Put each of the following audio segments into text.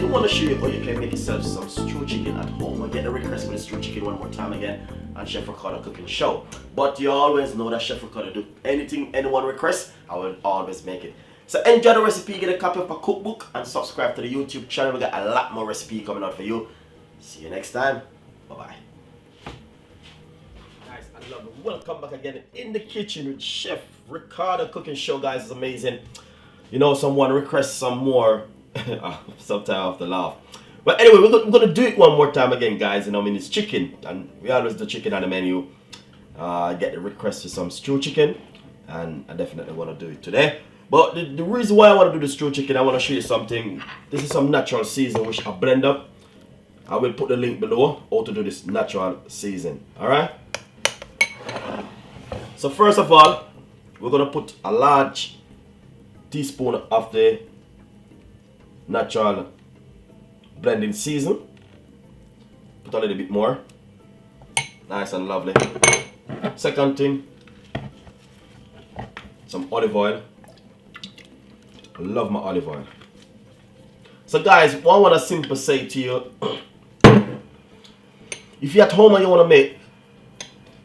want to show you how you can make yourself some stew chicken at home. I get the request for the stew chicken one more time again on Chef Ricardo Cooking Show. But you always know that Chef Ricardo do anything anyone requests, I will always make it. So enjoy the recipe, get a copy of a cookbook, and subscribe to the YouTube channel. We got a lot more recipe coming out for you. See you next time. Bye-bye. Guys, I love it. Welcome back again in the kitchen with Chef Ricardo Cooking Show. Guys, it's amazing. You know, someone requests some more. Sometimes I have to laugh. But anyway, we're going to do it one more time again, guys. You know, I mean, it's chicken. And we always do chicken on the menu. I get the request for some stew chicken. And I definitely want to do it today. But the reason why I want to do the stew chicken, I want to show you something. This is some natural season which I blend up. I will put the link below how to do this natural season. Alright? So first of all, we're going to put a large teaspoon of the natural blending season. Put a little bit more. Nice and lovely. Second thing, some olive oil. I love my olive oil. So guys, what I want to simply say to you, if you're at home and you want to make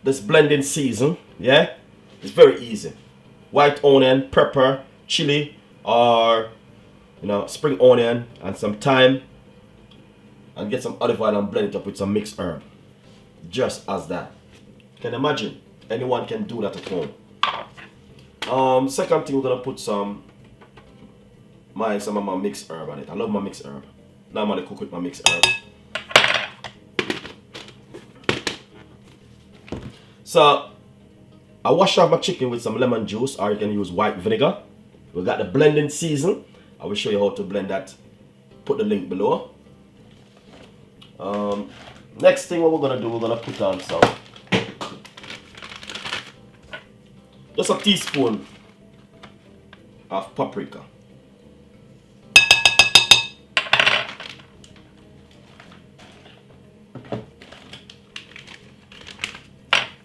this blending season, yeah, it's very easy. White onion, pepper, chili, or you know, spring onion and some thyme, and get some olive oil and blend it up with some mixed herb. Just as that. Can you imagine? Anyone can do that at home. Second thing, we're gonna put some of my mixed herb on it. I love my mixed herb. Normally cook with my mixed herb. So I wash off my chicken with some lemon juice, or you can use white vinegar. We got the blending season. I will show you how to blend that. Put the link below. Next thing what we're gonna do, we're gonna put on some, just a teaspoon of paprika.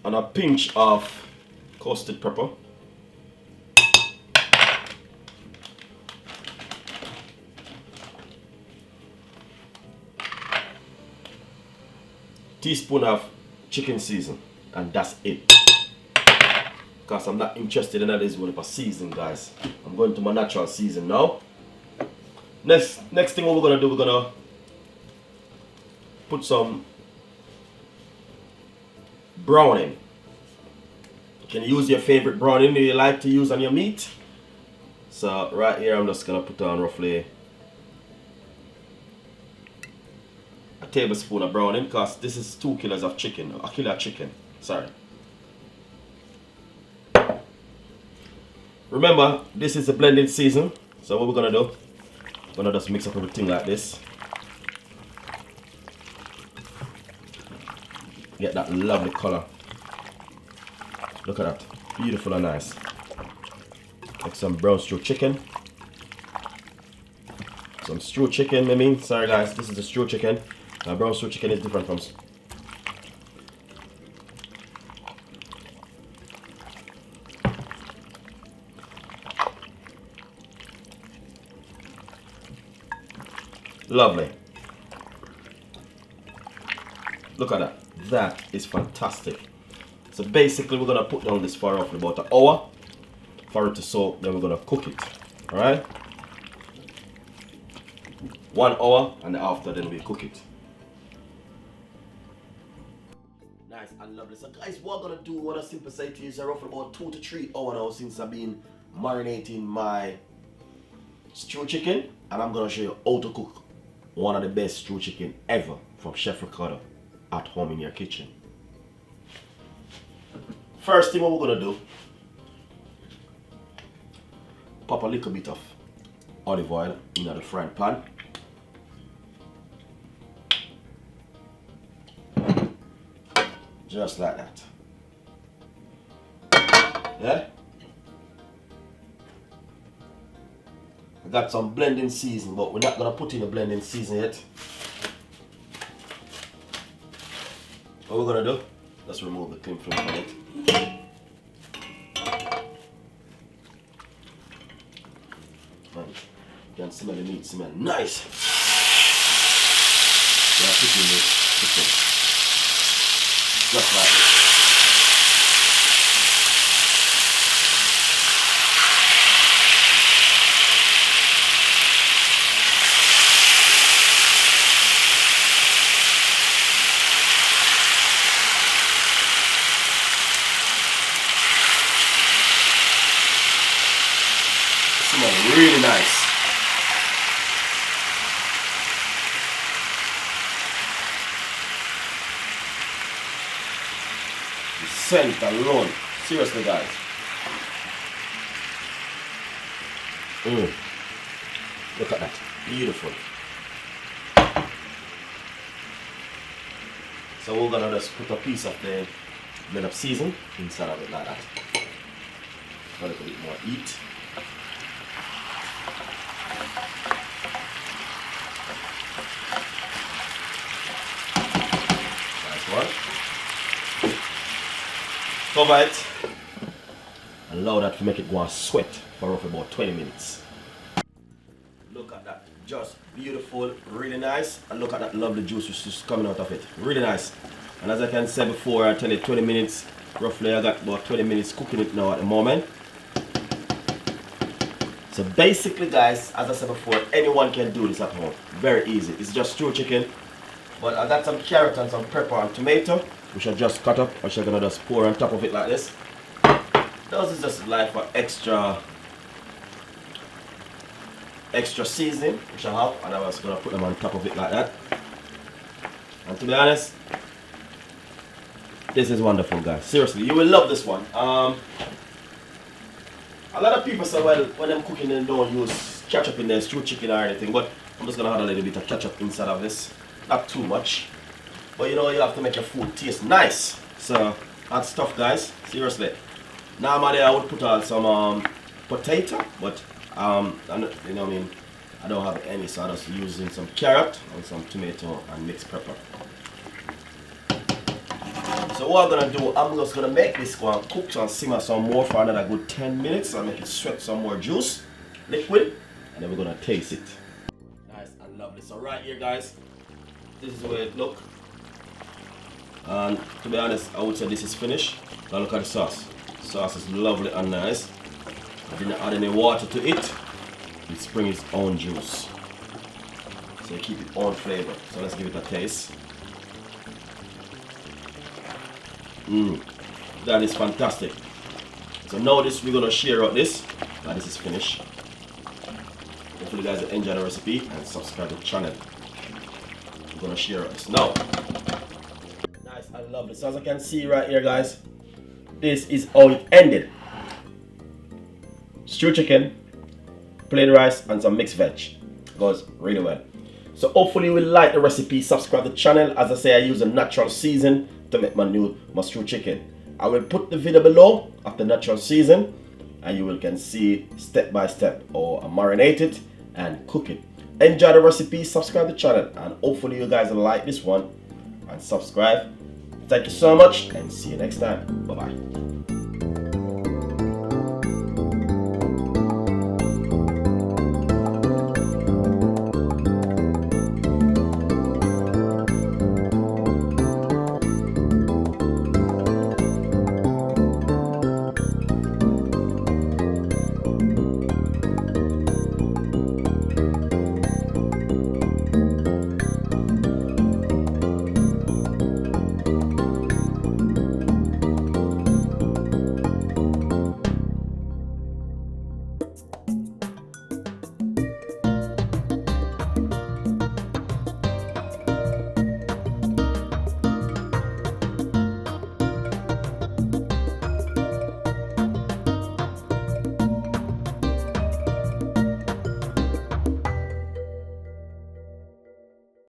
And a pinch of custard pepper. Teaspoon of chicken season, and that's it. Because I'm not interested in this one for season, guys. I'm going to my natural season now. Next thing what we're gonna do, we're gonna put some browning. You can use your favorite browning that you like to use on your meat. So right here, I'm just gonna put on roughly a tablespoon of browning, because this is 2 kilos of chicken, a kilo of chicken, sorry. Remember, this is the blending season, so what we're gonna do, we're gonna just mix up everything like this. Get that lovely color. Look at that, beautiful and nice. Like some brown stew chicken. Some stew chicken, I mean, sorry guys, this is the stew chicken. Now brown stew chicken is different from. Lovely. Look at that. That is fantastic. So basically we're gonna put down this for roughly about an hour for it to soak, then we're gonna cook it. Alright? 1 hour, and after then we cook it. Nice and lovely. So guys, what I'm gonna do, what I simply say to you is roughly about 2 to 3 hours now since I've been marinating my stew chicken, and I'm gonna show you how to cook one of the best stew chicken ever from Chef Ricardo at home in your kitchen. First thing what we're gonna do, pop a little bit of olive oil in the frying pan. Just like that. Yeah? I got some blending season, but we're not gonna put in the blending season yet. What we're gonna do, let's remove the clean film from it. You can smell the meat, smell nice. We are cooking the chicken. Just like this. Smells really nice. The scent alone, seriously guys. Look at that, beautiful. So we're gonna just put a piece of the blend of season inside of it like that. A little bit more heat. Nice one. Cover it. Allow that to make it go and sweat for roughly about 20 minutes. Look at that, just beautiful, really nice. And look at that lovely juice which is coming out of it, really nice. And as I can say before, I tell you 20 minutes, roughly I got about 20 minutes cooking it now at the moment. So basically guys, as I said before, anyone can do this at home, very easy. It's just stew chicken, but I got some carrot and some pepper and tomato, which I just cut up, which I'm gonna just pour on top of it like this. This is just like for extra seasoning, which I have, and I was gonna put them on top of it like that. And to be honest, this is wonderful guys, seriously, you will love this one. A lot of people say, well, when I'm cooking they don't use ketchup in their stew chicken or anything, but I'm just gonna add a little bit of ketchup inside of this, not too much, but you know, you have to make your food taste nice. So add stuff guys, seriously. Normally I would put on some potato, but you know what I mean, I don't have any, so I'm just using some carrot and some tomato and mixed pepper. So what I'm gonna do, I'm just gonna make this go and cook and simmer some more for another good 10 minutes and make it sweat some more juice, liquid, and then we're gonna taste it. Nice and lovely. So right here guys, this is the way it looks. And to be honest, I would say this is finished. Now look at the sauce. The sauce is lovely and nice. I didn't add any water to it. It's bringing its own juice. So you keep its own flavor. So let's give it a taste. That is fantastic. So now this we're gonna share out this. Now this is finished. Hopefully you guys will enjoy the recipe and subscribe to the channel. We're gonna share out this now. Nice and lovely. So as I can see right here guys, this is how it ended. Stew chicken, plain rice and some mixed veg. Goes really well. So hopefully you will like the recipe, subscribe to the channel. As I say, I use a natural season to make my stew chicken. I will put the video below of the natural season and you will can see step by step how I marinate it and cook it. Enjoy the recipe, subscribe to the channel, and hopefully you guys will like this one and subscribe. Thank you so much and see you next time. Bye bye.